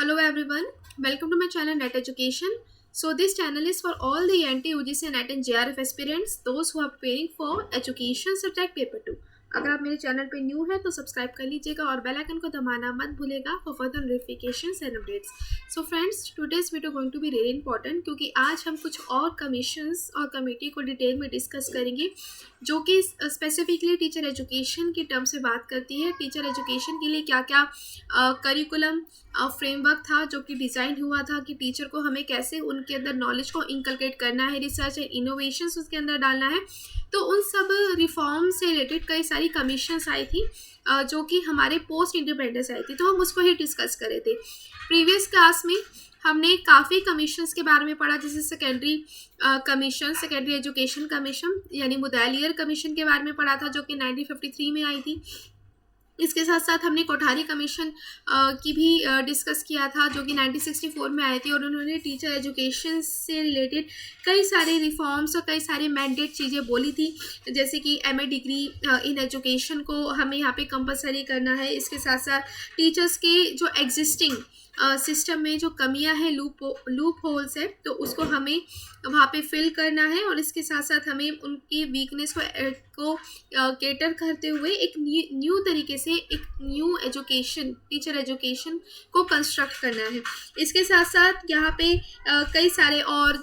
Hello everyone, welcome to my channel Net Education. So this channel is for all the NT, UGC, NET and JRF aspirants, those who are preparing for education subject paper 2. अगर आप मेरे channel पे new है तो subscribe कर लीजिएगा और bell icon को दबाना मत भूलेगा for further notifications and updates. So friends, today's video going to be really important क्योंकि आज हम कुछ और कमीशंस और कमेटी को डिटेल में डिस्कस करेंगे जो कि स्पेसिफिकली टीचर एजुकेशन की टर्म से बात करती है. टीचर एजुकेशन के लिए क्या क्या करिकुलम फ्रेमवर्क था जो कि डिज़ाइन हुआ था कि टीचर को हमें कैसे उनके अंदर नॉलेज को इंकलकेट करना है, रिसर्च एंड इनोवेशंस उसके अंदर डालना है. तो उन सब रिफॉर्म से रिलेटेड कई सारी कमीशंस आई थी जो कि हमारे पोस्ट इंडिपेंडेंस आई थी, तो हम उसको ही डिस्कस कर रहे थे. प्रीवियस क्लास में हमने काफ़ी कमीशंस के बारे में पढ़ा, जैसे secondary commission, secondary education commission यानी मुदालियर कमीशन के बारे में पढ़ा था जो कि 1953 में आई थी. इसके साथ साथ हमने कोठारी कमीशन की भी डिस्कस किया था जो कि 1964 में आई थी और उन्होंने टीचर एजुकेशन से रिलेटेड कई सारे रिफॉर्म्स और कई सारे मैंडेट चीज़ें बोली थी, जैसे कि एमए डिग्री इन एजुकेशन को हमें यहाँ पे कंपलसरी करना है. इसके साथ साथ टीचर्स के जो एग्जिस्टिंग सिस्टम में जो कमियां हैं, लूप होल्स है, तो उसको हमें वहाँ पे फिल करना है और इसके साथ साथ हमें उनकी वीकनेस को केटर करते हुए एक न्यू तरीके से एक न्यू एजुकेशन, टीचर एजुकेशन को कंस्ट्रक्ट करना है. इसके साथ साथ यहाँ पे कई सारे और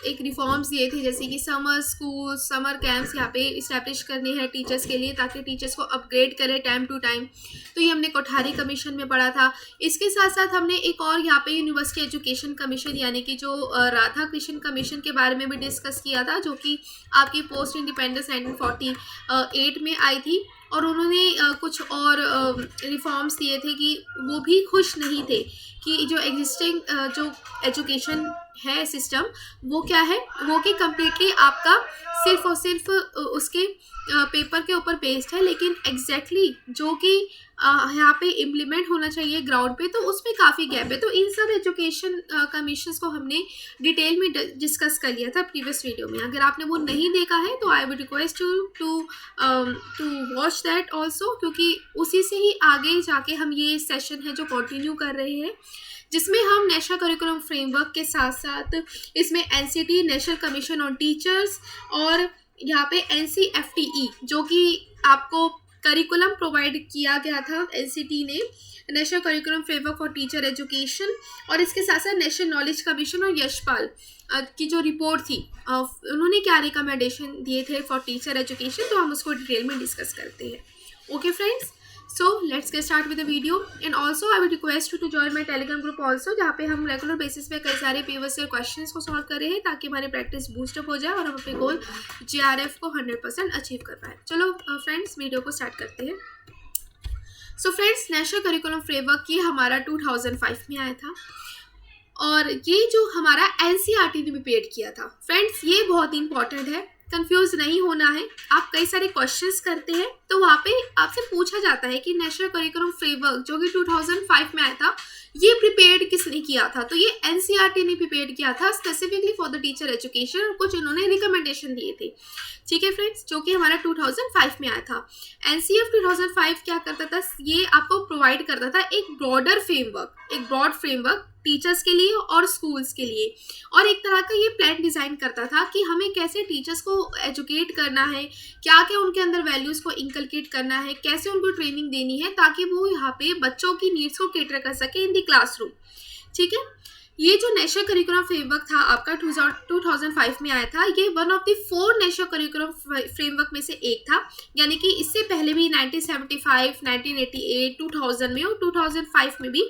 एक रिफॉर्म्स दिए थे, जैसे कि समर स्कूल, समर कैंप्स यहाँ पे इस्टेब्लिश करने हैं टीचर्स के लिए ताकि टीचर्स को अपग्रेड करें टाइम टू टाइम. तो ये हमने कोठारी कमीशन में पढ़ा था. इसके साथ साथ हमने एक और यहाँ पे यूनिवर्सिटी एजुकेशन कमीशन यानी कि जो राधा कृष्ण कमीशन के बारे में भी डिस्कस किया था जो कि आपकी पोस्ट इंडिपेंडेंस 1948 में आई थी और उन्होंने कुछ और रिफॉर्म्स दिए थे कि वो भी खुश नहीं थे कि जो एग्जिस्टिंग जो एजुकेशन है सिस्टम वो क्या है, वो कि कम्प्लीटली आपका सिर्फ और सिर्फ उसके पेपर के ऊपर बेस्ड है, लेकिन एग्जैक्टली जो कि यहाँ पे इम्प्लीमेंट होना चाहिए ग्राउंड पे तो उसमें काफ़ी गैप है. तो इन सब एजुकेशन कमीशंस को हमने डिटेल में डिस्कस कर लिया था प्रीवियस वीडियो में. अगर आपने वो नहीं देखा है तो I would request you to watch that also, क्योंकि उसी से ही आगे जाके हम ये सेशन है जो कंटिन्यू कर रहे हैं जिसमें हम नेशनल करिकुलम फ्रेमवर्क के साथ साथ इसमें NCT, national commission on teachers, और यहाँ पे एनसीएफटीई जो कि आपको करिकुलम प्रोवाइड किया गया था एनसीटी ने, national curriculum framework for teacher education, और इसके साथ साथ नेशनल नॉलेज कमीशन और यशपाल की जो रिपोर्ट थी उन्होंने क्या रिकमेंडेशन दिए थे फॉर टीचर एजुकेशन, तो हम उसको डिटेल में डिस्कस करते हैं. Okay friends, so let's get start with the video and also I would request you to join my telegram group also जहाँ पे हम रेगुलर बेसिस पे कई सारे प्रीवियस ईयर क्वेश्चंस को सॉल्व कर रहे हैं ताकि हमारी प्रैक्टिस बूस्टअप हो जाए और हम अपने गोल जेआरएफ को 100% अचीव कर पाए. चलो फ्रेंड्स, वीडियो को स्टार्ट करते हैं. So friends, national curriculum framework ये हमारा 2005 में आया था और ये जो हमारा एनसीईआरटी ने प्रिपेयर किया था. फ्रेंड्स, ये बहुत इंपॉर्टेंट है, कंफ्यूज नहीं होना है. आप कई सारे क्वेश्चंस करते हैं तो वहाँ पे आपसे पूछा जाता है कि नेशनल करिकुलम फ्रेमवर्क जो कि 2005 में आया था ये प्रिपेयर्ड किसने किया था, तो ये एनसीईआरटी ने प्रिपेयर किया था specifically for the teacher education और कुछ इन्होंने रिकमेंडेशन दिए थे. ठीक है फ्रेंड्स, जो कि हमारा 2005 में आया था. एनसीएफ 2005 क्या करता था, ये आपको प्रोवाइड करता था एक ब्रॉडर फ्रेमवर्क, एक ब्रॉड फ्रेमवर्क टीचर्स के लिए और स्कूल्स के लिए, और एक तरह का ये प्लान डिज़ाइन करता था कि हमें कैसे टीचर्स को एजुकेट करना है, क्या क्या उनके अंदर वैल्यूज़ को इंकलकेट करना है, कैसे उनको ट्रेनिंग देनी है ताकि वो यहाँ पे बच्चों की नीड्स को केटर कर सके इन दी क्लासरूम. ठीक है, ये जो नेशनल करिकुलम फ्रेमवर्क था आपका 2005 में आया था, ये one of the 4 national curriculum framework में से एक था, यानी कि इससे पहले भी 1975, 1988, 2000 में और 2005 में भी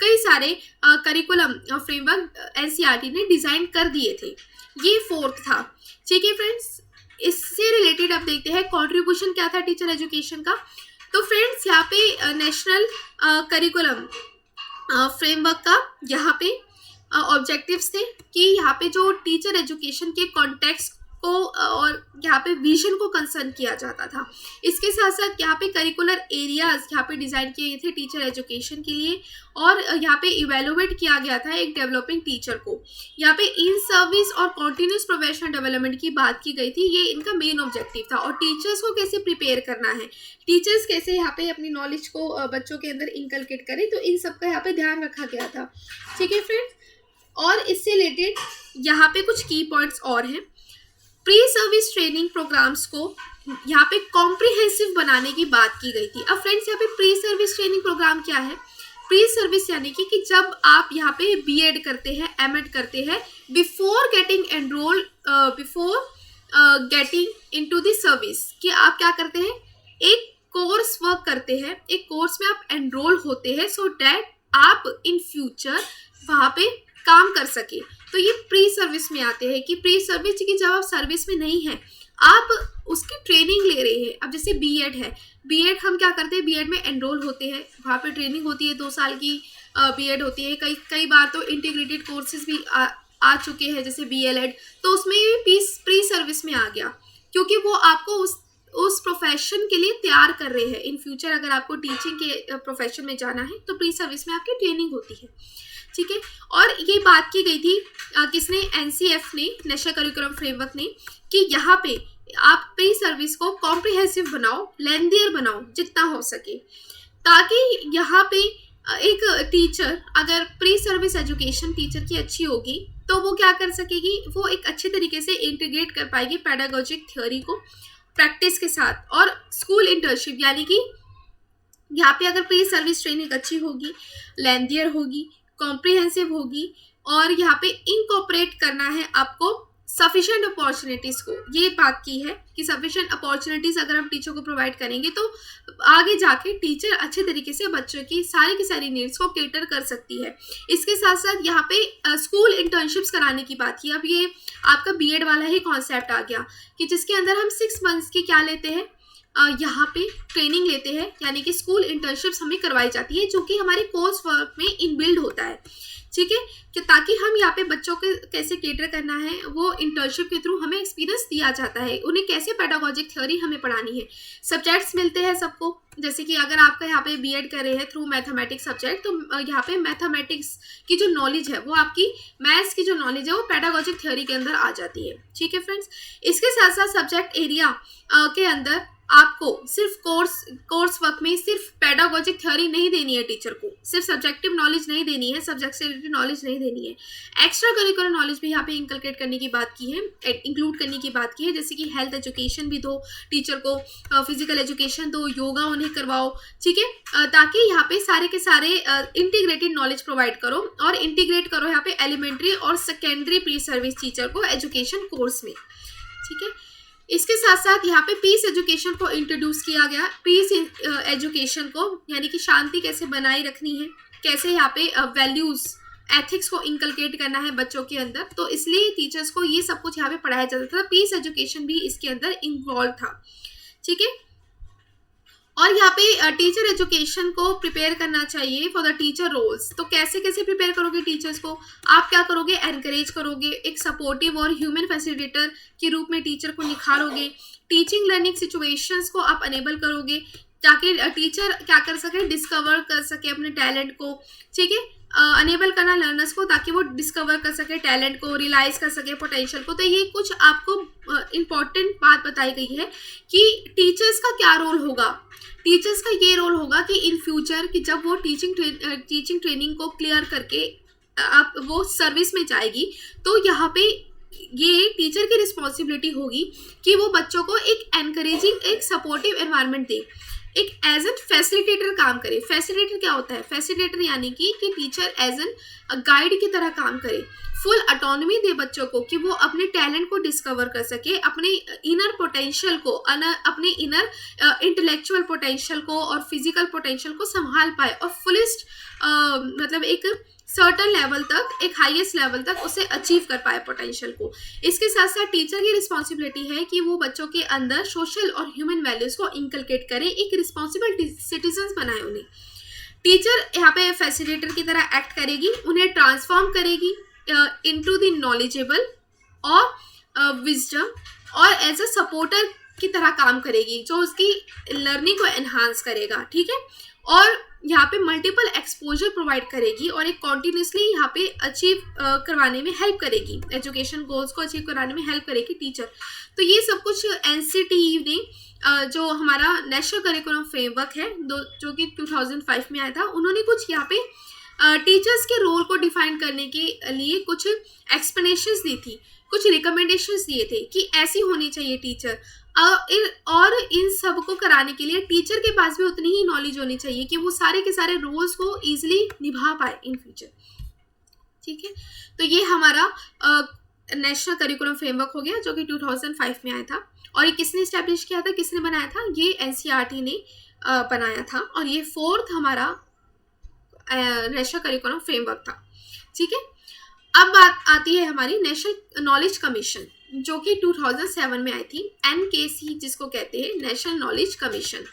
कई सारे करिकुलम फ्रेमवर्क एनसीईआरटी ने डिज़ाइन कर दिए थे. ये 4th था. ठीक है फ्रेंड्स, इससे रिलेटेड अब देखते हैं कॉन्ट्रीब्यूशन क्या था टीचर एजुकेशन का. तो फ्रेंड्स, यहाँ पे नेशनल करिकुलम फ्रेमवर्क का यहाँ पे ऑब्जेक्टिव्स थे कि यहाँ पे जो टीचर एजुकेशन के कॉन्टेक्स्ट को और यहाँ पे विजन को कंसर्न किया जाता था। इसके साथ साथ यहाँ पे करिकुलर एरियाज यहाँ पे डिज़ाइन किए थे टीचर एजुकेशन के लिए, और यहाँ पे इवेलुएट किया गया था एक डेवलपिंग टीचर को। यहाँ पे इन सर्विस और कॉन्टिन्यूस प्रोफेशनल डेवलपमेंट की बात की गई थी, ये इनका मेन ऑब्जेक्टिव था। और टीचर्स को कैसे प्रिपेयर करना है, टीचर्स कैसे यहाँ पे अपनी नॉलेज को बच्चों के अंदर इंकलकेट करें, तो इन सब का यहाँ पे ध्यान रखा गया था। ठीक है फ्रेंड्स, और इससे रिलेटेड यहाँ पे कुछ की पॉइंट्स और हैं। प्री सर्विस ट्रेनिंग प्रोग्राम्स को यहाँ पे कॉम्प्रिहेंसिव बनाने की बात की गई थी। अब फ्रेंड्स यहाँ पे प्री सर्विस ट्रेनिंग प्रोग्राम क्या है? प्री सर्विस यानी कि जब आप यहाँ पे बीएड करते हैं, एमएड करते हैं, before getting enrol, before getting into the service, कि आप क्या करते हैं, एक कोर्स वर्क करते हैं, एक कोर्स में आप एनरोल होते हैं, सो डैट आप इन फ्यूचर वहाँ पे काम कर सके। तो ये प्री सर्विस में आते हैं कि प्री सर्विस की जब आप सर्विस में नहीं हैं, आप उसकी ट्रेनिंग ले रहे हैं। अब जैसे बीएड है, बीएड हम क्या करते हैं, बीएड में एनरोल होते हैं, वहाँ पे ट्रेनिंग होती है, 2 साल की बीएड होती है। कई बार तो इंटीग्रेटेड कोर्सेज भी आ चुके हैं जैसे बीएलएड, तो उसमें ये प्री सर्विस में आ गया, क्योंकि वो आपको उस प्रोफेशन के लिए तैयार कर रहे हैं। इन फ्यूचर अगर आपको टीचिंग के प्रोफेशन में जाना है तो प्री सर्विस में आपकी ट्रेनिंग होती है। ठीक है, और ये बात की गई थी किसने, एनसीएफ ने, नेशनल करिकुलम फ्रेमवर्क ने, कि यहाँ पे आप प्री सर्विस को कॉम्प्रिहेंसिव बनाओ, लेंथियर बनाओ जितना हो सके, ताकि यहाँ पे एक टीचर, अगर प्री सर्विस एजुकेशन टीचर की अच्छी होगी तो वो क्या कर सकेगी, वो एक अच्छे तरीके से इंटीग्रेट कर पाएगी पेडागोजिक थ्योरी को प्रैक्टिस के साथ। और स्कूल इंटर्नशिप यानी कि यहाँ पे अगर प्री सर्विस ट्रेनिंग अच्छी होगी, लेंथियर होगी, कॉम्प्रिहेंसिव होगी, और यहाँ पे इनकॉर्पोरेट करना है आपको सफिशिएंट अपॉर्चुनिटीज़ को। ये बात की है कि सफिशिएंट अपॉर्चुनिटीज़ अगर हम टीचर को प्रोवाइड करेंगे तो आगे जाके टीचर अच्छे तरीके से बच्चों की सारी नीड्स को केटर कर सकती है। इसके साथ साथ यहाँ पे स्कूल इंटर्नशिप्स कराने की बात की। अब ये आपका बीएड वाला ही कॉन्सेप्ट आ गया कि जिसके अंदर हम 6 मंथ्स की क्या लेते हैं, यहाँ पे ट्रेनिंग लेते हैं, यानी कि स्कूल इंटर्नशिप्स हमें करवाई जाती है, जो कि हमारे कोर्स वर्क में इनबिल्ड होता है। ठीक है, कि ताकि हम यहाँ पे बच्चों के कैसे केटर करना है वो इंटर्नशिप के थ्रू हमें एक्सपीरियंस दिया जाता है, उन्हें कैसे पेडागोजिक थ्योरी हमें पढ़ानी है। सब्जेक्ट्स मिलते हैं सबको, जैसे कि अगर आपका यहाँ पे बीएड कर रहे हैं थ्रू मैथमेटिक्स सब्जेक्ट, तो यहाँ पे मैथमेटिक्स की जो नॉलेज है, वो आपकी मैथ्स की जो नॉलेज है वो पेडागोजिक थ्योरी के अंदर आ जाती है। ठीक है फ्रेंड्स, इसके साथ साथ सब्जेक्ट एरिया के अंदर आपको सिर्फ कोर्स वर्क में सिर्फ पेडागोजिक थ्योरी नहीं देनी है, टीचर को सिर्फ सब्जेक्टिव नॉलेज नहीं देनी है, सब्जेक्ट से रिलेटेड नॉलेज नहीं देनी है, एक्स्ट्रा करिकुलर नॉलेज भी यहाँ पे इंकलकेट करने की बात की है, इंक्लूड करने की बात की है। जैसे कि हेल्थ एजुकेशन भी दो टीचर को, फिजिकल एजुकेशन दो, योगा उन्हें करवाओ। ठीक है, ताकि यहाँ पे सारे के सारे इंटीग्रेटेड नॉलेज प्रोवाइड करो, और इंटीग्रेट करो यहाँ पे एलिमेंट्री और सेकेंडरी प्री सर्विस टीचर को एजुकेशन कोर्स में। ठीक है, इसके साथ साथ यहाँ पे पीस एजुकेशन को इंट्रोड्यूस किया गया। पीस एजुकेशन को यानी कि शांति कैसे बनाए रखनी है, कैसे यहाँ पे वैल्यूज एथिक्स को इंकलकेट करना है बच्चों के अंदर, तो इसलिए टीचर्स को ये सब कुछ यहाँ पे पढ़ाया जाता था। पीस एजुकेशन भी इसके अंदर इन्वॉल्व था। ठीक है, और यहाँ पे टीचर एजुकेशन को प्रिपेयर करना चाहिए फॉर द टीचर रोल्स। तो कैसे कैसे प्रिपेयर करोगे टीचर्स को, आप क्या करोगे, एनकरेज करोगे, एक सपोर्टिव और ह्यूमन फैसिलिटेटर के रूप में टीचर को निखारोगे, टीचिंग लर्निंग सिचुएशंस को आप अनेबल करोगे ताकि टीचर क्या कर सके, डिस्कवर कर सके अपने टैलेंट को। ठीक है, अनेबल करना लर्नर्स को ताकि वो डिस्कवर कर सके टैलेंट को, रियलाइज कर सके पोटेंशियल को। तो ये कुछ आपको इम्पॉर्टेंट बात बताई गई है कि टीचर्स का क्या रोल होगा। टीचर्स का ये रोल होगा कि इन फ्यूचर कि जब वो टीचिंग ट्रेनिंग को क्लियर करके आप वो सर्विस में जाएगी, तो यहाँ पे ये टीचर की रिस्पॉन्सिबिलिटी होगी कि वो बच्चों को एक एनकरेजिंग, एक सपोर्टिव एनवायरनमेंट दे, एक एज एन फैसिलिटेटर काम करे। फैसिलिटेटर क्या होता है, फैसिलिटेटर यानी कि टीचर एज एन गाइड की तरह काम करे, फुल ऑटोनॉमी दे बच्चों को कि वो अपने टैलेंट को डिस्कवर कर सके, अपने इनर पोटेंशियल को, अपने इनर इंटेलेक्चुअल पोटेंशियल को और फिजिकल पोटेंशियल को संभाल पाए, और फुलिस्ट मतलब एक सर्टन लेवल तक, एक हाईएस्ट लेवल तक उसे अचीव कर पाए पोटेंशियल को। इसके साथ साथ टीचर की रिस्पॉन्सिबिलिटी है कि वो बच्चों के अंदर सोशल और ह्यूमन वैल्यूज को इंकलकेट करे, एक रिस्पॉन्सिबल सिटीजन्स बनाए उन्हें। टीचर यहाँ पे फैसिलिटेटर की तरह एक्ट करेगी, उन्हें ट्रांसफॉर्म करेगी इनटू द नॉलेजेबल और विजडम और एज अ सपोर्टर की तरह काम करेगी, जो उसकी लर्निंग को एनहांस करेगा, ठीक है। और यहाँ पे मल्टीपल एक्सपोजर प्रोवाइड करेगी और एक कॉन्टिन्यूसली यहाँ पे अचीव करवाने में हेल्प करेगी, एजुकेशन गोल्स को अचीव कराने में हेल्प करेगी टीचर। तो ये सब कुछ एनसीटीई ने जो हमारा नेशनल करिकुलम फ्रेमवर्क है जो कि 2005 में आया था, उन्होंने कुछ यहाँ पे टीचर्स के रोल को डिफाइन करने के लिए कुछ एक्सप्लेनेशंस दी थी, कुछ रिकमेंडेशंस दिए थे कि ऐसी होनी चाहिए टीचर। और इन सब को कराने के लिए टीचर के पास भी उतनी ही नॉलेज होनी चाहिए कि वो सारे के सारे रोल्स को ईजिली निभा पाए इन फ्यूचर, ठीक है। तो ये हमारा नेशनल करिकुलम फ्रेमवर्क हो गया जो कि 2005 में आया था। और ये किसने इस्टेब्लिश किया था, किसने बनाया था, ये एनसीईआरटी ने बनाया था। और ये 4th हमारा नेशनल करिकुलम फ्रेमवर्क था, ठीक है। अब बात आती है हमारी नेशनल नॉलेज कमीशन जो कि 2007 में आई थी, एनकेसी जिसको कहते हैं, नेशनल नॉलेज कमीशन।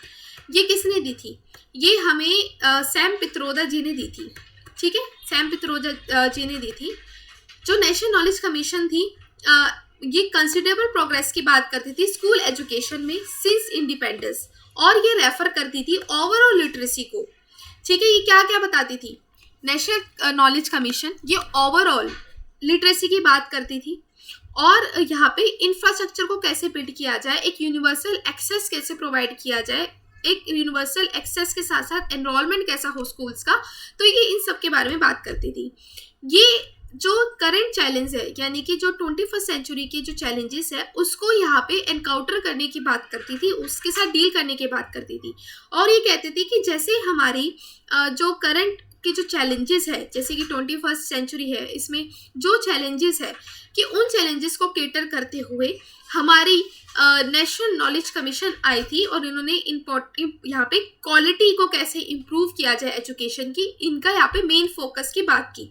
ये किसने दी थी, ये हमें सैम पित्रोदा जी ने दी थी, ठीक है। सैम पित्रोदा जी ने दी थी। जो नेशनल नॉलेज कमीशन थी ये कंसिडरेबल प्रोग्रेस की बात करती थी स्कूल एजुकेशन में सिंस इंडिपेंडेंस, और ये रेफर करती थी ओवरऑल लिटरेसी को, ठीक है। ये क्या क्या बताती थी नेशनल नॉलेज कमीशन, ये ओवरऑल लिटरेसी की बात करती थी और यहाँ पे इंफ्रास्ट्रक्चर को कैसे बिल्ड किया जाए, एक यूनिवर्सल एक्सेस कैसे प्रोवाइड किया जाए, एक यूनिवर्सल एक्सेस के साथ साथ एनरोलमेंट कैसा हो स्कूल्स का, तो ये इन सब के बारे में बात करती थी। ये जो करंट चैलेंज है यानी कि जो 21st सेंचुरी के जो चैलेंजेस है उसको यहाँ पे एनकाउंटर करने की बात करती थी, उसके साथ डील करने की बात करती थी। और ये कहती थी कि जैसे हमारी जो करंट के जो चैलेंजेस है, जैसे कि 21st सेंचुरी है, इसमें जो चैलेंजेस है कि उन चैलेंजेस को केटर करते हुए हमारी नेशनल नॉलेज कमीशन आई थी और इन्होंने यहाँ पे क्वालिटी को कैसे इम्प्रूव किया जाए एजुकेशन की, इनका यहाँ पे मेन फोकस की बात की,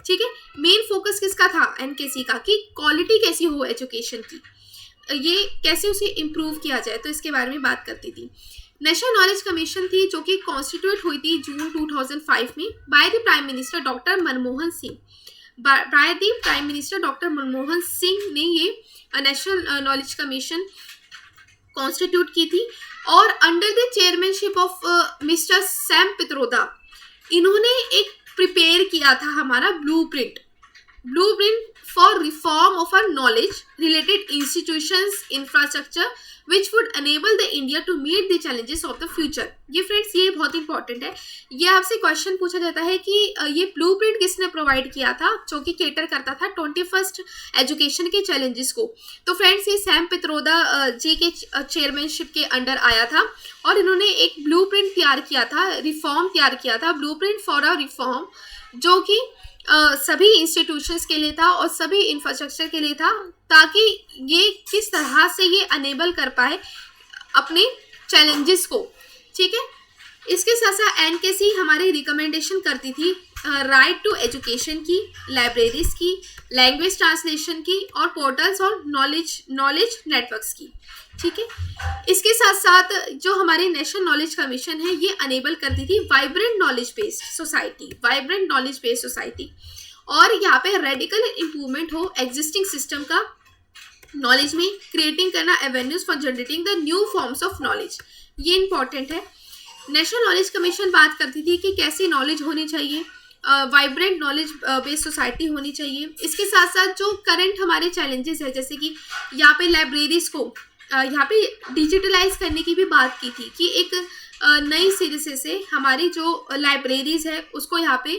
ठीक है। मेन फोकस किसका था, एनकेसी का, कि क्वालिटी कैसी हो एजुकेशन की, ये कैसे उसे इम्प्रूव किया जाए, तो इसके बारे में बात करती थी। नेशनल नॉलेज कमीशन थी जो कि कॉन्स्टिट्यूट हुई थी जून 2005 में by the prime minister doctor Manmohan Singh. By the prime minister doctor Manmohan Singh ने ये नेशनल नॉलेज कमीशन कॉन्स्टिट्यूट की थी और under the chairmanship of mister Sam Pitroda इन्होंने एक प्रिपेयर किया था हमारा blueprint for reform of our knowledge related institutions infrastructure which would enable the India to meet the challenges of the future। ये friends ये बहुत इंपॉर्टेंट है, ये आपसे क्वेश्चन पूछा जाता है कि ये ब्लूप्रिंट किसने प्रोवाइड किया था जो कि केटर करता था 21st एजुकेशन के चैलेंजेस को। तो फ्रेंड्स ये सैम पित्रोदा जी के चेयरमैनशिप के अंडर आया था और इन्होंने एक ब्लूप्रिंट तैयार किया था, रिफॉर्म तैयार किया था, ब्लूप्रिंट फॉर अ रिफॉर्म, जो कि सभी इंस्टीट्यूशंस के लिए था और सभी इंफ्रास्ट्रक्चर के लिए था, ताकि ये किस तरह से ये अनेबल कर पाए अपने चैलेंजेस को, ठीक है। इसके साथ साथ एनकेसी हमारी रिकमेंडेशन करती थी राइट टू एजुकेशन की, लाइब्रेरीज की, लैंग्वेज ट्रांसलेशन की और पोर्टल्स और नॉलेज नेटवर्क्स की, ठीक है। इसके साथ साथ जो हमारी नेशनल नॉलेज कमीशन है ये अनेबल करती थी वाइब्रेंट नॉलेज बेस्ड सोसाइटी और यहाँ पे रेडिकल इम्प्रूवमेंट हो एग्जिस्टिंग सिस्टम का नॉलेज में, क्रिएटिंग करना avenues for generating the new forms of knowledge, ये इंपॉर्टेंट है। नेशनल नॉलेज कमीशन बात करती थी कि कैसी नॉलेज होनी चाहिए, वाइब्रेंट नॉलेज बेस्ड सोसाइटी होनी चाहिए। इसके साथ साथ जो करंट हमारे चैलेंजेस है, जैसे कि यहाँ पे लाइब्रेरीज को यहाँ पे डिजिटलाइज करने की भी बात की थी कि एक नई सिरे से हमारी जो लाइब्रेरीज है उसको यहाँ पे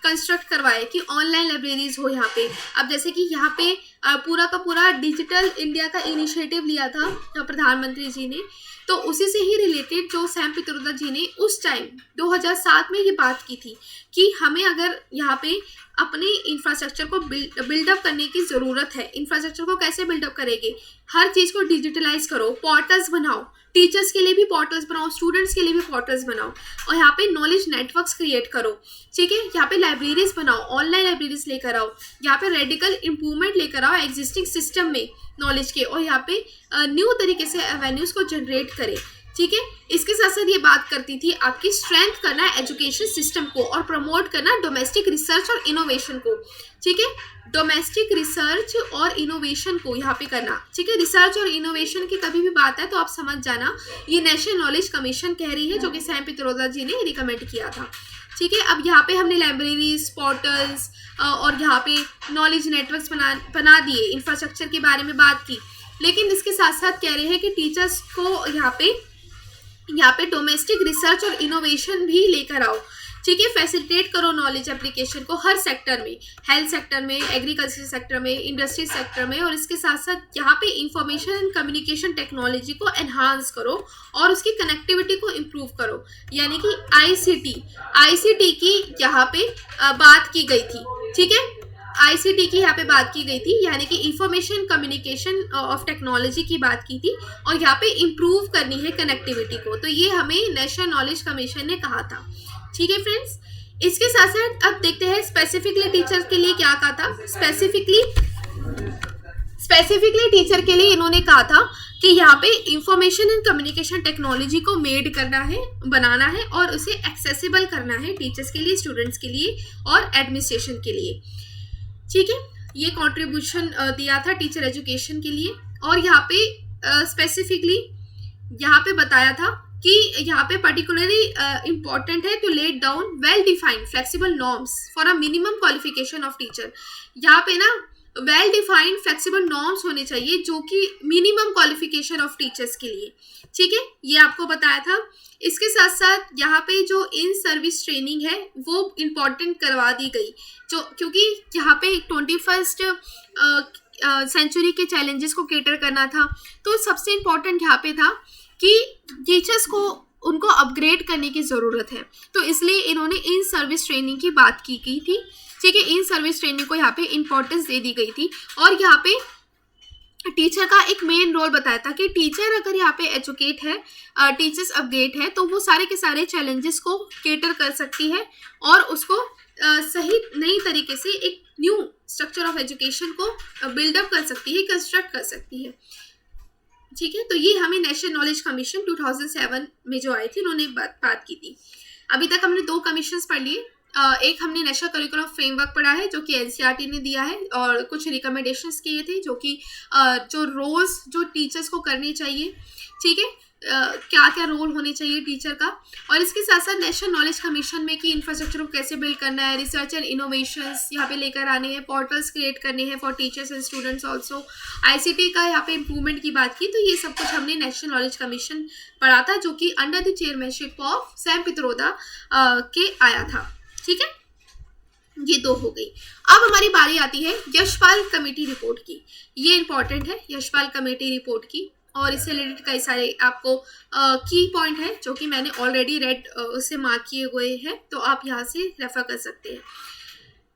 कंस्ट्रक्ट करवाए कि ऑनलाइन लाइब्रेरीज हो यहाँ पे। अब जैसे कि यहाँ पे पूरा का पूरा डिजिटल इंडिया का इनिशिएटिव लिया था प्रधानमंत्री जी ने, तो उसी से ही रिलेटेड जो सैम पित्रोदा जी ने उस टाइम 2007 में ये बात की थी कि हमें अगर यहाँ पे अपने इंफ्रास्ट्रक्चर को बिल्डअप करने की ज़रूरत है। इंफ्रास्ट्रक्चर को कैसे बिल्डअप करेंगे, हर चीज़ को डिजिटलाइज करो, पोर्टल्स बनाओ, टीचर्स के लिए भी पोर्टल्स बनाओ, स्टूडेंट्स के लिए भी पोर्टल्स बनाओ और यहाँ पे नॉलेज नेटवर्क्स क्रिएट करो, ठीक है। यहाँ पे लाइब्रेरीज बनाओ, ऑनलाइन लाइब्रेरीज लेकर आओ, यहाँ पे रेडिकल इम्प्रूवमेंट लेकर आओ एग्जिस्टिंग सिस्टम में नॉलेज के, और यहाँ पे न्यू तरीके से एवेन्यूज को जनरेट करें, ठीक है। इसके साथ साथ ये बात करती थी आपकी स्ट्रेंथ करना एजुकेशन सिस्टम को और प्रमोट करना डोमेस्टिक रिसर्च और इनोवेशन को। ठीक है, डोमेस्टिक रिसर्च और इनोवेशन को यहाँ पे करना। ठीक है, रिसर्च और इनोवेशन की कभी भी बात है तो आप समझ जाना ये नेशनल नॉलेज कमीशन कह रही है, जो कि सैम पित्रोदा जी ने रिकमेंड किया था। ठीक है, अब यहाँ पे हमने लाइब्रेरीज, पोर्टल्स और यहाँ पे नॉलेज नेटवर्क्स बना दिए, इंफ्रास्ट्रक्चर के बारे में बात की। लेकिन इसके साथ साथ कह रहे हैं कि टीचर्स को यहाँ पे डोमेस्टिक रिसर्च और इनोवेशन भी लेकर आओ। ठीक है, फैसिलिटेट करो नॉलेज एप्लीकेशन को हर सेक्टर में, हेल्थ सेक्टर में, एग्रीकल्चर सेक्टर में, इंडस्ट्री सेक्टर में, और इसके साथ साथ यहाँ पे इंफॉर्मेशन एंड कम्युनिकेशन टेक्नोलॉजी को एनहांस करो और उसकी कनेक्टिविटी को इम्प्रूव करो। यानी कि आईसीटी की यहाँ पे बात की गई थी। ठीक है, आईसीटी की यहाँ पे बात की गई थी, यानी कि इंफॉर्मेशन कम्युनिकेशन ऑफ टेक्नोलॉजी की बात की थी, और यहाँ पे इम्प्रूव करनी है कनेक्टिविटी को। तो ये हमें नेशनल नॉलेज कमीशन ने कहा था। ठीक है फ्रेंड्स, इसके साथ साथ अब देखते हैं स्पेसिफिकली टीचर के लिए क्या कहा था। स्पेसिफिकली टीचर के लिए इन्होंने कहा था कि यहाँ पे इंफॉर्मेशन एंड कम्युनिकेशन टेक्नोलॉजी को मेड करना है, बनाना है, और उसे एक्सेसिबल करना है टीचर्स के लिए, स्टूडेंट्स के लिए और एडमिनिस्ट्रेशन के लिए। ठीक है, ये कंट्रीब्यूशन दिया था टीचर एजुकेशन के लिए। और यहाँ पे स्पेसिफिकली यहाँ पे बताया था कि यहाँ पे पर्टिकुलरली इम्पॉर्टेंट है to let down well defined flexible norms for a minimum qualification of teacher. यहाँ पे ना वेल डिफाइंड फ्लेक्सिबल नॉर्म्स होने चाहिए जो कि मिनिमम क्वालिफिकेशन ऑफ टीचर्स के लिए। ठीक है, ये आपको बताया था। इसके साथ साथ यहाँ पे जो इन सर्विस ट्रेनिंग है वो इम्पॉर्टेंट करवा दी गई, जो क्योंकि यहाँ पे 21st सेंचुरी के चैलेंजेस को केटर करना था। तो सबसे इम्पॉर्टेंट यहाँ पे था कि टीचर्स को उनको अपग्रेड करने की ज़रूरत है, तो इसलिए इन्होंने इन सर्विस ट्रेनिंग की बात की गई थी। ठीक है, इन सर्विस ट्रेनिंग को यहाँ पे इम्पोर्टेंस दे दी गई थी, और यहाँ पे टीचर का एक मेन रोल बताया था कि टीचर अगर यहाँ पे एजुकेट है, टीचर्स अपग्रेड है, तो वो सारे के सारे चैलेंजेस को केटर कर सकती है और उसको सही नई तरीके से एक न्यू स्ट्रक्चर ऑफ एजुकेशन को बिल्डअप कर सकती है, कंस्ट्रक्ट कर सकती है। ठीक है, तो ये हमें नेशनल नॉलेज कमीशन 2007 में जो आई थी उन्होंने बात की थी। अभी तक हमने 2 कमीशंस पढ़ लिए। एक हमने नेशनल करिकुलम फ्रेमवर्क पढ़ा है जो कि एनसीईआरटी ने दिया है, और कुछ रिकमेंडेशंस किए थे जो कि जो रोल्स जो टीचर्स को करनी चाहिए। ठीक है, क्या क्या रोल होने चाहिए टीचर का, और इसके साथ साथ नेशनल नॉलेज कमीशन में कि इंफ्रास्ट्रक्चर को कैसे बिल्ड करना है, रिसर्च एंड इनोवेशंस यहाँ पे लेकर आने हैं, पोर्टल्स क्रिएट करने हैं for teachers and students also, ICT का यहाँ पे इम्प्रूवमेंट की बात की। तो ये सब कुछ हमने नेशनल नॉलेज कमीशन पढ़ा था, जो कि under the chairmanship of Sam Pitroda के आया था। ठीक है, ये 2 हो गई। अब हमारी बारी आती है यशपाल कमेटी रिपोर्ट की। ये इंपॉर्टेंट है यशपाल कमेटी रिपोर्ट की, और इससे रिलेटेड कई सारे आपको की पॉइंट है जो कि मैंने ऑलरेडी रेड उससे मार्क किए हुए हैं, तो आप यहाँ से रेफर कर सकते हैं।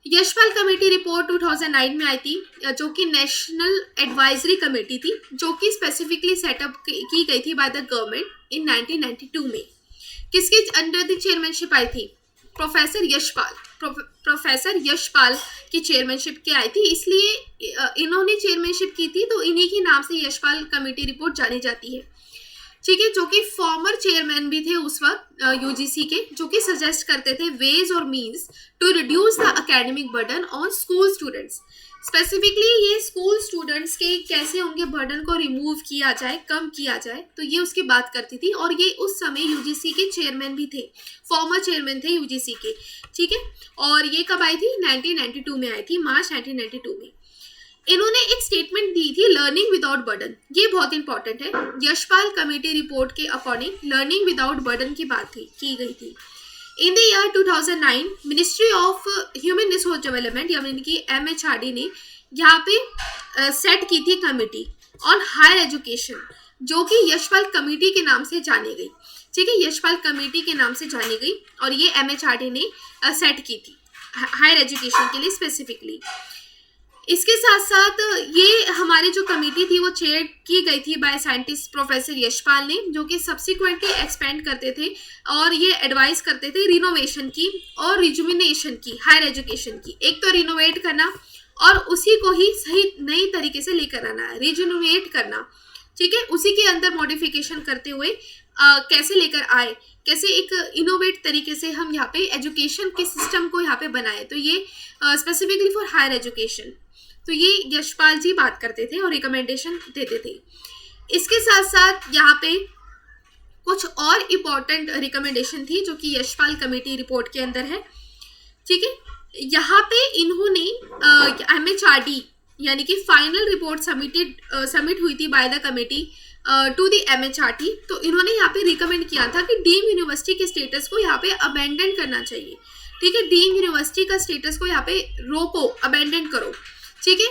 यशपाल कमेटी रिपोर्ट 2009 में आई थी, जो कि नेशनल एडवाइजरी कमेटी थी, जो कि स्पेसिफिकली सेटअप की गई थी बाय द गवर्नमेंट इन 1992 में। किसके अंडर द चेयरमैनशिप आई थी? प्रोफेसर यशपाल की चेयरमैनशिप के आई थी, इसलिए इन्होंने चेयरमैनशिप की थी, तो इन्हीं के नाम से यशपाल कमेटी रिपोर्ट जानी जाती है। ठीक है, जो कि फॉर्मर चेयरमैन भी थे उस वक्त यूजीसी के, जो कि सजेस्ट करते थे वेज और means to reduce the academic burden on school students. Specifically ये स्कूल स्टूडेंट्स के कैसे उनके बर्डन को रिमूव किया जाए, कम किया जाए, तो ये उसकी बात करती थी। और ये उस समय यूजीसी के चेयरमैन भी थे, फॉर्मर चेयरमैन थे यूजीसी के। ठीक है, और ये कब आई थी? 1992 में आई थी, मार्च 1992 में। इन्होंने एक स्टेटमेंट दी थी लर्निंग विदाउट बर्डन, ये बहुत इंपॉर्टेंट है। यशपाल कमेटी रिपोर्ट के अकॉर्डिंग लर्निंग विदाउट बर्डन की बात की गई थी। In the year 2009 ministry of human resource development यानी कि MHRD ने यहाँ पे सेट की थी कमेटी ऑन हायर एजुकेशन, जो कि यशपाल कमेटी के नाम से जानी गई। ठीक है, यशपाल कमेटी के नाम से जानी गई, और ये MHRD ने सेट की थी हायर एजुकेशन के लिए स्पेसिफिकली। इसके साथ साथ ये हमारी जो कमेटी थी वो चेयर की गई थी बाय साइंटिस्ट प्रोफेसर यशपाल ने, जो कि सब्सिक्वेंटली एक्सपेंड करते थे और ये एडवाइस करते थे रिनोवेशन की और रिजुमिनेशन की, हायर एजुकेशन की। एक तो रिनोवेट करना और उसी को ही सही नई तरीके से लेकर आना है, रिजुनोवेट करना। ठीक है, उसी के अंदर मॉडिफिकेशन करते हुए कैसे लेकर आए, कैसे एक इनोवेट तरीके से हम यहाँ पे एजुकेशन के सिस्टम को यहाँ पे बनाए। तो ये स्पेसिफिकली फॉर हायर एजुकेशन, तो ये यशपाल जी बात करते थे और रिकमेंडेशन देते थे। इसके साथ साथ यहाँ पे कुछ और इम्पोर्टेंट रिकमेंडेशन थी जो कि यशपाल कमेटी रिपोर्ट के अंदर है, ठीक है। यहाँ पे इन्होंने MHRD यानी कि फाइनल रिपोर्ट सबमिट हुई थी by the committee to the MHRD। तो इन्होंने यहाँ पे रिकमेंड किया था कि डीम यूनिवर्सिटी के स्टेटस को यहाँ पे अबेंडन करना चाहिए, ठीक है। डीम यूनिवर्सिटी का स्टेटस को यहाँ पे रोको, अबेंडन करो, ठीक है।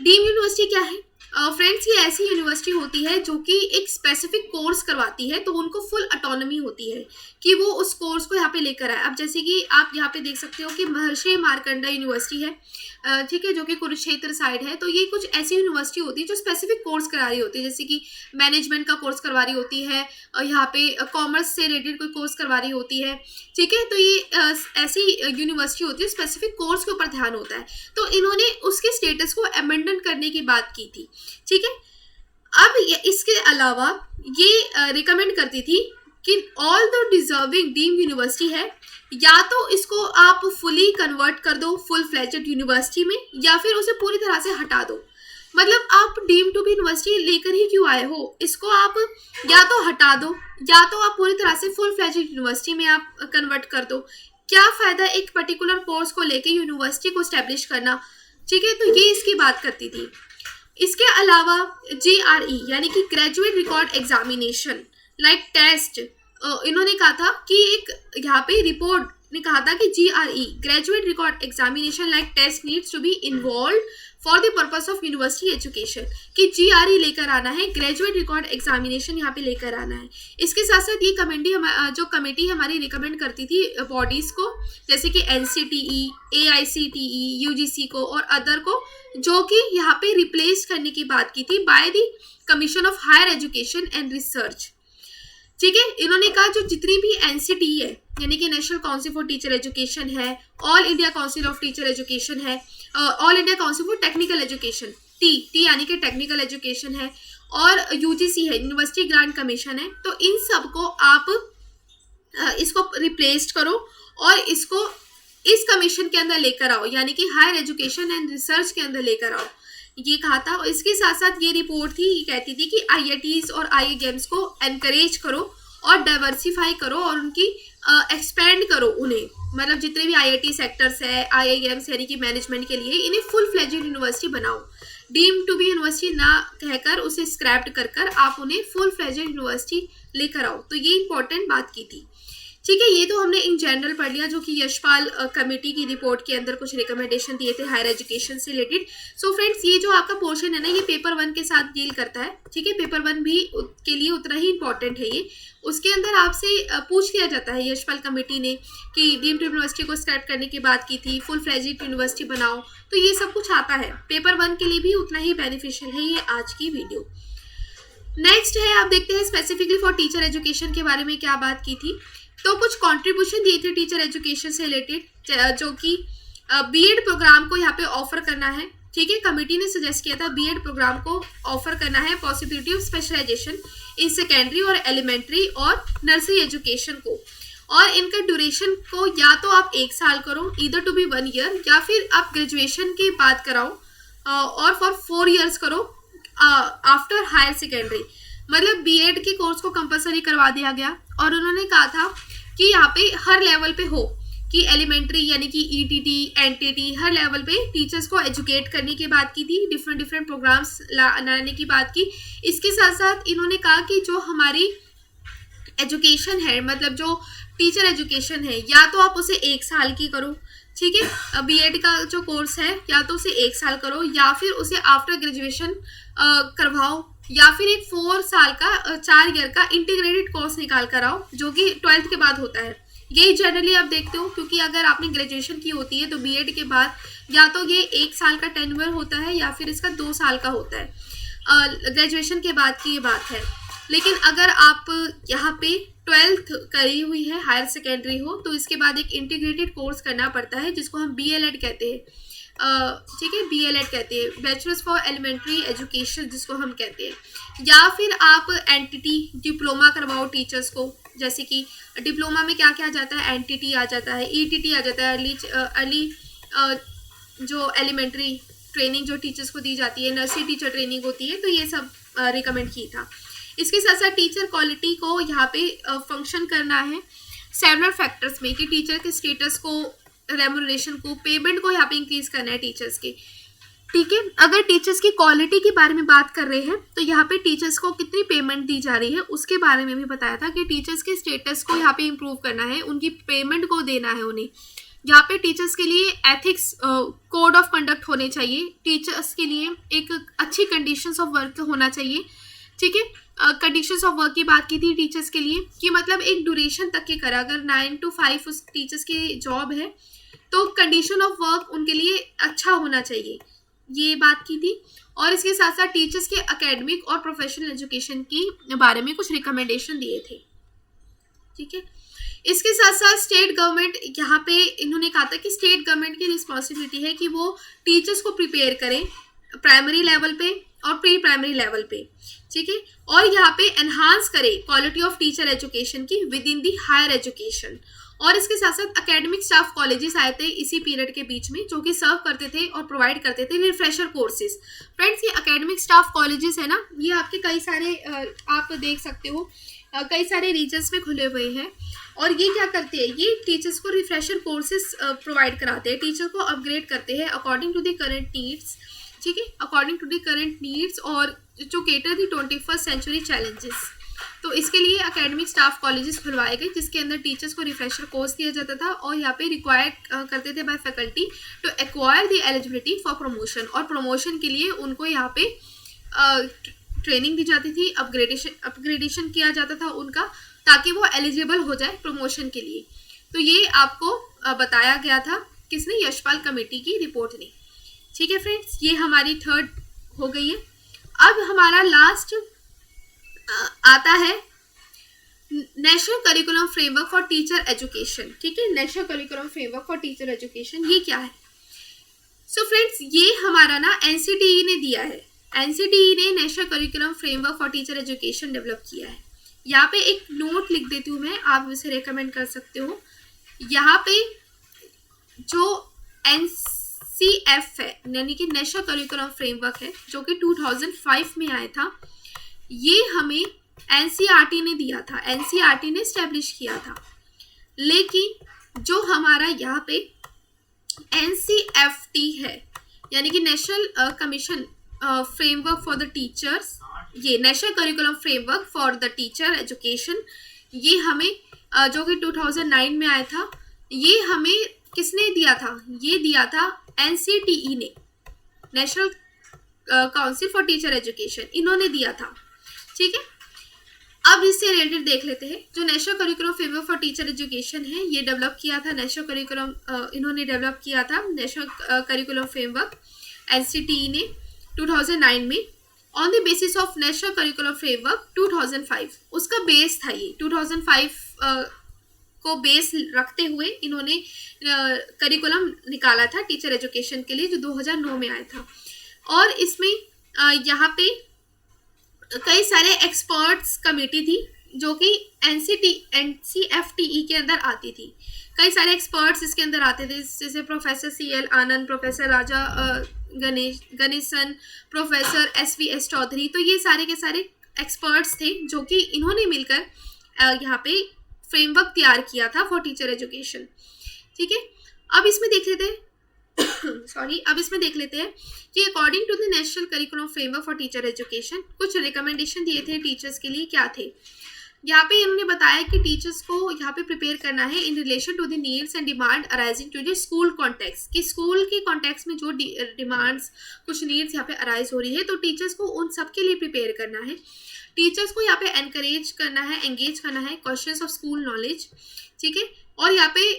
डीम यूनिवर्सिटी क्या है फ्रेंड्स? ये ऐसी यूनिवर्सिटी होती है जो कि एक स्पेसिफिक कोर्स करवाती है, तो उनको फुल ऑटोनॉमी होती है कि वो उस कोर्स को यहाँ पे लेकर आए। अब जैसे कि आप यहाँ पे देख सकते हो कि महर्षि मार्कंडा यूनिवर्सिटी है, ठीक है, जो कि कुरुक्षेत्र साइड है। तो ये कुछ ऐसी यूनिवर्सिटी होती है जो स्पेसिफिक कोर्स करा रही होती है, जैसे कि मैनेजमेंट का कोर्स करवा रही होती है, यहाँ पे कॉमर्स से रिलेटेड कोई कोर्स करवा रही होती है, ठीक है। तो ये ऐसी यूनिवर्सिटी होती है, स्पेसिफिक कोर्स के ऊपर ध्यान होता है। तो इन्होंने उसके स्टेटस को अमेंडन करने की बात की थी, ठीक है। अब इसके अलावा ये रिकमेंड करती थी कि all the deserving deemed university है, या तो इसको आप फुली कन्वर्ट कर दो फुल फ्लेजेड यूनिवर्सिटी में, या फिर उसे पूरी तरह से हटा दो। मतलब आप डीम टू बी यूनिवर्सिटी लेकर ही क्यों आए हो, इसको आप या तो हटा दो या तो आप पूरी तरह से फुल फ्लेजेड यूनिवर्सिटी में आप कन्वर्ट कर दो। क्या फ़ायदा एक पर्टिकुलर कोर्स को लेकर यूनिवर्सिटी को स्टैब्लिश करना, ठीक है। तो ये इसकी बात करती थी। इसके अलावा GRE यानी कि graduate record examination like test, इन्होंने कहा था कि एक यहाँ पे रिपोर्ट ने कहा था कि GRE graduate record examination like test needs to be involve for the purpose of university education, कि GRE लेकर आना है, ग्रेजुएट रिकॉर्ड एग्जामिनेशन यहाँ पे लेकर आना है। इसके साथ साथ ये जो कमेटी हमारी रिकमेंड करती थी बॉडीज़ को, जैसे कि NCTE, AICTE, UGC को और अदर को, जो कि यहाँ पे रिप्लेस करने की बात की थी by the commission of higher education and research, ठीक है। इन्होंने कहा जो जितनी भी NCTE है यानी कि national council for teacher education है, all India council of teacher education है, all India council for technical education, T यानी कि टेक्निकल एजुकेशन है, और UGC है, यूनिवर्सिटी ग्रांट कमीशन है। तो इन सब को आप इसको रिप्लेस करो और इसको इस कमीशन के अंदर लेकर आओ, यानी कि हायर एजुकेशन एंड रिसर्च के अंदर लेकर आओ, ये कहा था। और इसके साथ साथ ये रिपोर्ट थी, ये कहती थी कि IITs और IIMs को एनकरेज करो और डाइवर्सिफाई करो और उनकी एक्सपेंड करो उन्हें, मतलब जितने भी IIT सेक्टर्स है, IIMs यानी कि मैनेजमेंट के लिए, इन्हें फुल फ्लेजेड यूनिवर्सिटी बनाओ। डीम टू बी यूनिवर्सिटी ना कहकर उसे स्क्रैप्ड कर आप उन्हें फुल फ्लेजेड यूनिवर्सिटी लेकर आओ। तो ये इंपॉर्टेंट बात की थी, ठीक है। ये तो हमने इन जनरल पढ़ लिया जो कि यशपाल कमेटी की रिपोर्ट के अंदर कुछ रिकमेंडेशन दिए थे हायर एजुकेशन से रिलेटेड। सो फ्रेंड्स, ये जो आपका पोर्शन है ना, ये पेपर 1 के साथ डील करता है, ठीक है। पेपर 1 भी के लिए उतना ही इंपॉर्टेंट है ये। उसके अंदर आपसे पूछ लिया जाता है यशपाल कमेटी ने कि डीम्ड यूनिवर्सिटी को स्क्रैप करने की बात की थी, फुल फ्लेजेड यूनिवर्सिटी बनाओ, तो ये सब कुछ आता है। पेपर 1 के लिए भी उतना ही बेनिफिशियल है ये आज की वीडियो। नेक्स्ट है, आप देखते हैं स्पेसिफिकली फॉर टीचर एजुकेशन के बारे में क्या बात की थी। तो कुछ कंट्रीब्यूशन दिए थे टीचर एजुकेशन से रिलेटेड, जो कि BEd प्रोग्राम को यहाँ पे ऑफर करना है, ठीक है। कमेटी ने सजेस्ट किया था BEd प्रोग्राम को ऑफर करना है, possibility of specialization in secondary और एलिमेंट्री और नर्सरी एजुकेशन को, और इनका ड्यूरेशन को या तो आप 1 साल करो, ईदर टू बी 1 ईयर, या फिर आप ग्रेजुएशन की बात कराओ और फॉर 4 ईयर्स करो आफ्टर हायर सेकेंडरी। मतलब BEd के कोर्स को कंपलसरी करवा दिया गया, और उन्होंने कहा था कि यहाँ पे हर लेवल पे हो, कि एलिमेंट्री यानी कि ETT, NTT, हर लेवल पे टीचर्स को एजुकेट करने की बात की थी, डिफरेंट प्रोग्राम्स लाने की बात की। इसके साथ साथ इन्होंने कहा कि जो हमारी एजुकेशन है, मतलब जो टीचर एजुकेशन है, या तो आप उसे 1 साल की करो, ठीक है। BEd का जो कोर्स है या तो उसे 1 साल करो, या फिर उसे आफ्टर ग्रेजुएशन करवाओ, या फिर एक 4 साल का 4 ईयर का इंटीग्रेटेड कोर्स निकाल कर आओ, जो कि 12th के बाद होता है। ये जनरली आप देखते हो, क्योंकि अगर आपने ग्रेजुएशन की होती है तो BEd के बाद या तो ये 1 साल का टेन्योर होता है या फिर इसका 2 साल का होता है। ग्रेजुएशन के बाद की ये बात है। लेकिन अगर आप यहाँ पे 12th करी हुई है, हायर सेकेंडरी हो, तो इसके बाद एक इंटीग्रेटेड कोर्स करना पड़ता है जिसको हम BLED कहते हैं। ठीक है, BLED कहते हैं, बैचलर्स फॉर एलिमेंट्री एजुकेशन जिसको हम कहते हैं। या फिर आप एनटीटी डिप्लोमा करवाओ टीचर्स को, जैसे कि डिप्लोमा में क्या क्या आ जाता है, एनटीटी आ जाता है, ETT आ जाता है, अर्ली जो एलिमेंट्री ट्रेनिंग जो टीचर्स को दी जाती है, नर्सरी टीचर ट्रेनिंग होती है, तो ये सब रिकमेंड की था। इसके साथ साथ टीचर क्वालिटी को यहाँ पे फंक्शन करना है सेवरल फैक्टर्स में, कि टीचर के स्टेटस को, रेम्यूनरेशन को, पेमेंट को यहाँ पे इंक्रीज करना है टीचर्स के। ठीक है, अगर टीचर्स की क्वालिटी के बारे में बात कर रहे हैं तो यहाँ पे टीचर्स को कितनी पेमेंट दी जा रही है उसके बारे में भी बताया था कि टीचर्स के स्टेटस को यहाँ पे इम्प्रूव करना है, उनकी पेमेंट को देना है उन्हें। यहाँ पे टीचर्स के लिए एथिक्स कोड ऑफ कंडक्ट होने चाहिए, टीचर्स के लिए एक अच्छी कंडीशंस ऑफ वर्क होना चाहिए। ठीक है, कंडीशंस ऑफ वर्क की बात की थी टीचर्स के लिए कि मतलब एक ड्यूरेशन तक के करा, अगर 9 to 5 उस टीचर्स की जॉब है तो कंडीशन ऑफ वर्क उनके लिए अच्छा होना चाहिए, ये बात की थी। और इसके साथ साथ टीचर्स के एकेडमिक और प्रोफेशनल एजुकेशन की बारे में कुछ रिकमेंडेशन दिए थे। ठीक है, इसके साथ साथ स्टेट गवर्नमेंट, यहाँ पे इन्होंने कहा था कि स्टेट गवर्नमेंट की रिस्पॉन्सिबिलिटी है कि वो टीचर्स को प्रिपेयर करें प्राइमरी लेवल पे और प्री प्राइमरी लेवल पे। ठीक है, और यहाँ पे एनहांस करे क्वालिटी ऑफ टीचर एजुकेशन की within the higher education. और इसके साथ साथ एकेडमिक स्टाफ कॉलेजेस आए थे इसी पीरियड के बीच में, जो कि सर्व करते थे और प्रोवाइड करते थे रिफ्रेशर कोर्सेज। फ्रेंड्स, ये एकेडमिक स्टाफ कॉलेजेस है ना, ये आपके कई सारे आप देख सकते हो कई सारे रीजन्स में खुले हुए हैं, और ये क्या करते हैं, ये टीचर्स को रिफ्रेशर कोर्सेज प्रोवाइड कराते हैं, टीचर को अपग्रेड करते हैं according to the current needs. ठीक है, according to the current needs और जो केटर दी 21st सेंचुरी चैलेंजेस। तो इसके लिए एकेडमिक स्टाफ कॉलेजेस खुलवाए गए जिसके अंदर टीचर्स को रिफ्रेशर कोर्स दिया जाता था, और यहाँ पे रिक्वायर्ड करते थे by faculty to acquire the eligibility for promotion, और प्रमोशन के लिए उनको यहाँ पे ट्रेनिंग दी जाती थी, अपग्रेडेशन किया जाता था उनका, ताकि वो एलिजिबल हो जाए प्रमोशन के लिए। तो ये आपको बताया गया था किसने, यशपाल कमेटी की रिपोर्ट ने। ठीक है फ्रेंड्स, ये हमारी थर्ड हो गई है। अब हमारा लास्ट आता है national curriculum framework for teacher education. ठीक है, national curriculum framework for teacher education, ये क्या है? सो फ्रेंड्स, ये हमारा ना NCTE ने दिया है, NCTE ने national curriculum framework for teacher education develop किया है। यहाँ पे एक नोट लिख देती हूँ मैं, आप इसे रेकमेंड कर सकते हो। यहाँ पे जो NCF है, यानी कि नेशनल करिकुलम फ्रेमवर्क है, जो कि 2005 में आया था, ये हमें NCERT ने दिया था, NCERT ने स्टैब्लिश किया था। लेकिन जो हमारा यहाँ पे NCFT है, यानी कि national commission framework for the teachers, ये national curriculum framework for the teacher education, ये हमें जो कि 2009 में आया था, ये हमें किसने दिया था? ये दिया था NCTE ने, national council for teacher education, इन्होंने दिया था। ठीक है, अब इससे रिलेटेड देख लेते हैं। जो national curriculum framework for teacher education है, ये डेवलप किया था नेशनल करिकुलम, इन्होंने डेवलप किया था नेशनल करिकुलम फ्रेमवर्क NCTE ने 2009 में, on the basis of national curriculum framework 2005, उसका बेस था ये 2005 को बेस रखते हुए इन्होंने करिकुलम निकाला था टीचर एजुकेशन के लिए, जो 2009 में आया था। और इसमें यहाँ पे कई सारे एक्सपर्ट्स कमेटी थी जो कि NCFTE के अंदर आती थी। कई सारे एक्सपर्ट्स इसके अंदर आते थे, जैसे प्रोफेसर CL आनंद, प्रोफेसर राजा गणेशन, प्रोफेसर SVS चौधरी। तो ये सारे के सारे एक्सपर्ट्स थे जो कि इन्होंने मिलकर यहाँ पे फ्रेमवर्क तैयार किया था फॉर टीचर एजुकेशन। ठीक है, अब इसमें देख लेते हैं अब इसमें देख लेते हैं कि according to the national curriculum framework for teacher education कुछ रिकमेंडेशन दिए थे टीचर्स के लिए, क्या थे? यहाँ पे इन्होंने बताया कि टीचर्स को यहाँ पे प्रिपेयर करना है in relation to the needs and demand arising to the school context, कि स्कूल के कॉन्टेक्स्ट में जो डिमांड्स, कुछ नीड्स यहाँ पे अराइज हो रही है, तो टीचर्स को उन सब के लिए प्रिपेयर करना है। टीचर्स को यहाँ पे एनकरेज करना है, एंगेज करना है क्वेश्चंस ऑफ स्कूल नॉलेज। ठीक है, और यहाँ पे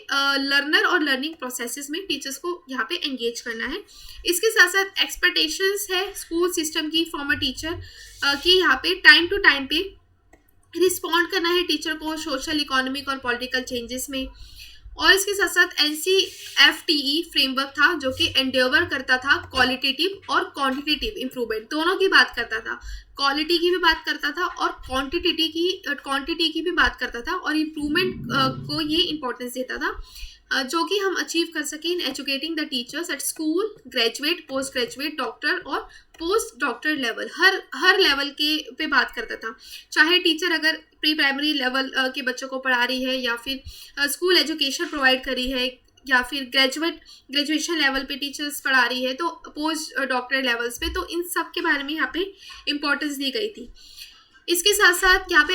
लर्नर और लर्निंग प्रोसेसेस में टीचर्स को यहाँ पे एंगेज करना है। इसके साथ साथ एक्सपेक्टेशंस है स्कूल सिस्टम की फ्रॉम अ टीचर कि यहाँ पे टाइम टू टाइम पे रिस्पॉन्ड करना है टीचर को सोशल, इकोनॉमिक और पॉलिटिकल चेंजेस में। और इसके साथ साथ NCFTE फ्रेमवर्क था जो कि एंडेवर करता था क्वालिटेटिव और क्वांटिटेटिव इंप्रूवमेंट, दोनों की बात करता था। क्वालिटी की भी बात करता था और क्वांटिटी की भी बात करता था, और इम्प्रूवमेंट को ये इंपॉर्टेंस देता था जो कि हम अचीव कर सकें in educating the teachers at school, graduate, post graduate, doctor और पोस्ट डॉक्टर लेवल। हर लेवल के पे बात करता था, चाहे टीचर अगर प्री प्राइमरी लेवल के बच्चों को पढ़ा रही है, या फिर स्कूल एजुकेशन प्रोवाइड कर रही है, या फिर ग्रेजुएशन लेवल पे टीचर्स पढ़ा रही है, तो पोस्ट डॉक्टर लेवल्स पे, तो इन सब के बारे में यहाँ पे इम्पोर्टेंस दी गई थी। इसके साथ साथ यहाँ पे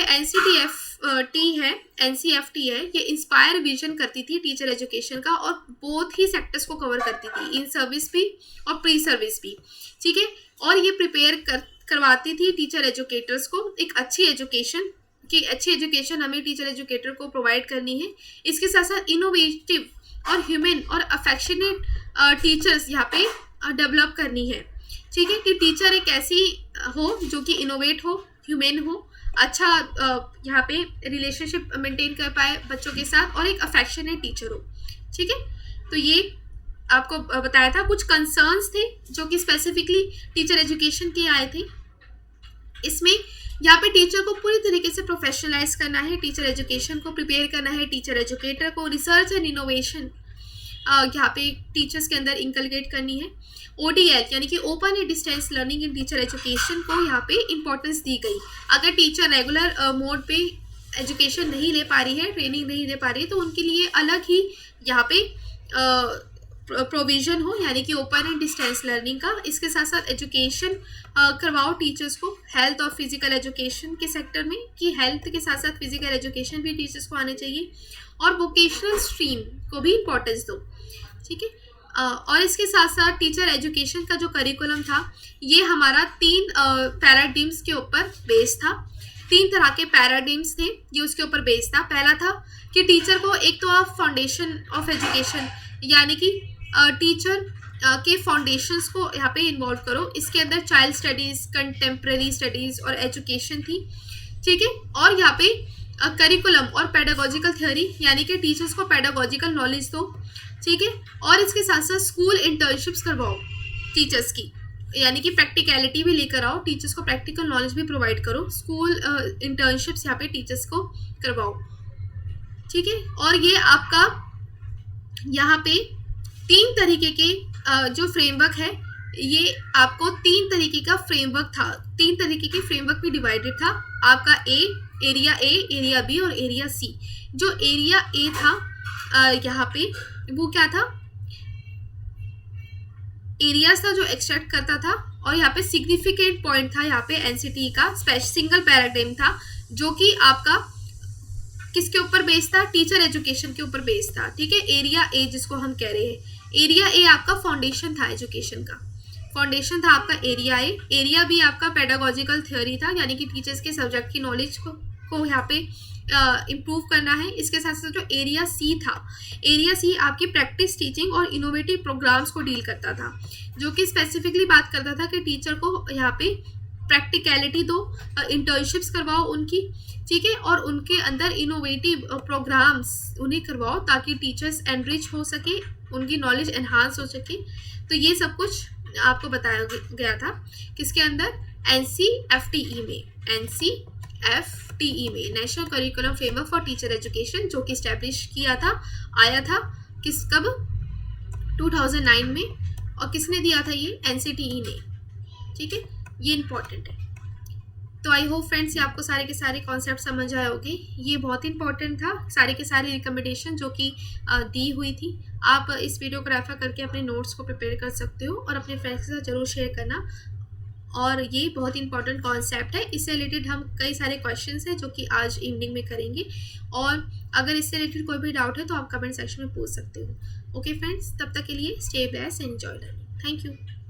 NCFT है, ये इंस्पायर विजन करती थी टीचर एजुकेशन का, और बोथ ही सेक्टर्स को कवर करती थी, इन सर्विस भी और प्री सर्विस भी, ठीक है। और ये प्रिपेयर करवाती थी टीचर एजुकेटर्स को एक अच्छी एजुकेशन हमें टीचर एजुकेटर को प्रोवाइड करनी है। इसके साथ साथ इनोवेटिव और ह्यूमन और अफेक्शनेट टीचर्स यहाँ पे डेवलप करनी है, ठीक है, कि टीचर एक ऐसी हो जो कि इनोवेट हो, ह्यूमन हो, अच्छा यहाँ पे रिलेशनशिप मेंटेन कर पाए बच्चों के साथ, और एक अफेक्शनेट टीचर हो, ठीक है। तो ये आपको बताया था। कुछ कंसर्न्स थे जो कि स्पेसिफिकली टीचर एजुकेशन के आए थे। इसमें यहाँ पे टीचर को पूरी तरीके से प्रोफेशनलाइज करना है, टीचर एजुकेशन को प्रिपेयर करना है, टीचर एजुकेटर को रिसर्च एंड इनोवेशन यहाँ पे टीचर्स के अंदर इंकलकेट करनी है। ODL यानी कि open and distance learning in teacher education को यहाँ पे इंपॉर्टेंस दी गई। अगर टीचर रेगुलर मोड पे एजुकेशन नहीं ले पा रही है, ट्रेनिंग नहीं ले पा रही है, तो उनके लिए अलग ही यहाँ पे प्रोविजन हो, यानी कि ओपन एंड डिस्टेंस लर्निंग का। इसके साथ साथ एजुकेशन करवाओ टीचर्स को हेल्थ और फिजिकल एजुकेशन के सेक्टर में, कि हेल्थ के साथ साथ फिजिकल एजुकेशन भी टीचर्स को आने चाहिए, और वोकेशनल स्ट्रीम को भी इम्पोर्टेंस दो, ठीक है। और इसके साथ साथ टीचर एजुकेशन का जो करिकुलम था, ये हमारा 3 पैराडिम्स के ऊपर बेस्ड था। 3 तरह के पैराडिम्स थे, ये उसके ऊपर बेस्ड था। पहला था कि टीचर को एक तो आप फाउंडेशन ऑफ एजुकेशन, यानी कि टीचर के फाउंडेशंस को यहाँ पे इन्वॉल्व करो। इसके अंदर चाइल्ड स्टडीज़, कंटेम्प्रेरी स्टडीज़ और एजुकेशन थी, ठीक है। और यहाँ पे करिकुलम और पेडागोजिकल थ्योरी, यानी कि टीचर्स को पेडागोजिकल नॉलेज दो, ठीक है। और इसके साथ साथ स्कूल इंटर्नशिप्स करवाओ टीचर्स की, यानी कि प्रैक्टिकलिटी भी लेकर आओ, टीचर्स को प्रैक्टिकल नॉलेज भी प्रोवाइड करो। स्कूल इंटर्नशिप्स यहाँ पे टीचर्स को करवाओ, ठीक है। और ये आपका यहाँ पे 3 तरीके के जो फ्रेमवर्क है, ये आपको 3 तरीके का फ्रेमवर्क था, 3 तरीके के फ्रेमवर्क में डिवाइडेड था। आपका एरिया ए, एरिया बी और एरिया सी। जो एरिया ए था यहाँ पे वो क्या था, एरियाज था जो एक्सट्रैक्ट करता था, और यहाँ पे सिग्निफिकेंट पॉइंट था यहाँ पे NCT का सिंगल पैराडाइम था, जो कि आपका किसके ऊपर बेस्ड था, टीचर एजुकेशन के ऊपर बेस्ड था, ठीक है। एरिया ए जिसको हम कह रहे हैं, एरिया ए आपका फाउंडेशन था, एजुकेशन का फाउंडेशन था आपका एरिया ए। एरिया बी आपका पेडागोजिकल थ्योरी था, यानी कि टीचर्स के सब्जेक्ट की नॉलेज को यहाँ पे इम्प्रूव करना है। इसके साथ साथ जो एरिया सी था, एरिया सी आपकी प्रैक्टिस टीचिंग और इनोवेटिव प्रोग्राम्स को डील करता था, जो कि स्पेसिफिकली बात करता था कि टीचर को यहाँ पे प्रैक्टिकलिटी दो, इंटर्नशिप्स करवाओ उनकी, ठीक है, और उनके अंदर इनोवेटिव प्रोग्राम्स उन्हें करवाओ ताकि टीचर्स एनरिच हो सके, उनकी नॉलेज एनहांस हो सके। तो ये सब कुछ आपको बताया गया था किसके अंदर, NCFTE में, NCFTE में, national curriculum framework for teacher education, जो कि स्टैब्लिश किया था, आया था कब 2009 में, और किसने दिया था ये, NCTE ने, ठीक है। ये इंपॉर्टेंट है। तो आई होप फ्रेंड्स ये आपको सारे के सारे कॉन्सेप्ट समझ आए होंगे। ये बहुत इंपॉर्टेंट था, सारे के सारे रिकमेंडेशन जो कि दी हुई थी। आप इस वीडियो को रेफर करके अपने नोट्स को प्रिपेयर कर सकते हो, और अपने फ्रेंड्स के साथ जरूर शेयर करना। और ये बहुत इंपॉर्टेंट कॉन्सेप्ट है, इससे रिलेटेड हम कई सारे क्वेश्चंस हैं जो कि आज इवनिंग में करेंगे, और अगर इससे रिलेटेड कोई भी डाउट है तो आप कमेंट सेक्शन में पूछ सकते हो। ओके फ्रेंड्स, तब तक के लिए stay blessed and enjoy learning. Thank you.